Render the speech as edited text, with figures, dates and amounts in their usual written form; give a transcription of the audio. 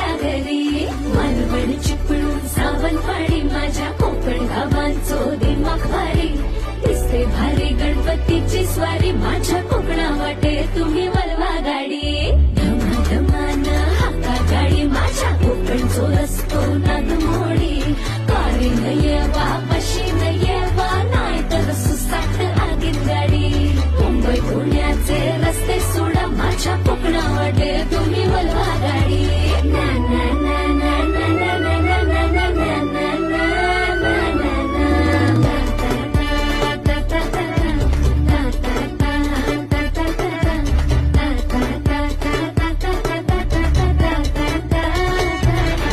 तुमच्या घरी. मालवण चिपळूण सावंतवाडी माझ्या कोकण गावांचो दिमाग भारी. दिसते भारी गणपतीची स्वारी माझ्या कोकणा वाटे तुम्ही वळवा गाडी. धमाधमान हाका गाडी माझ्या कोकणचो रस्ता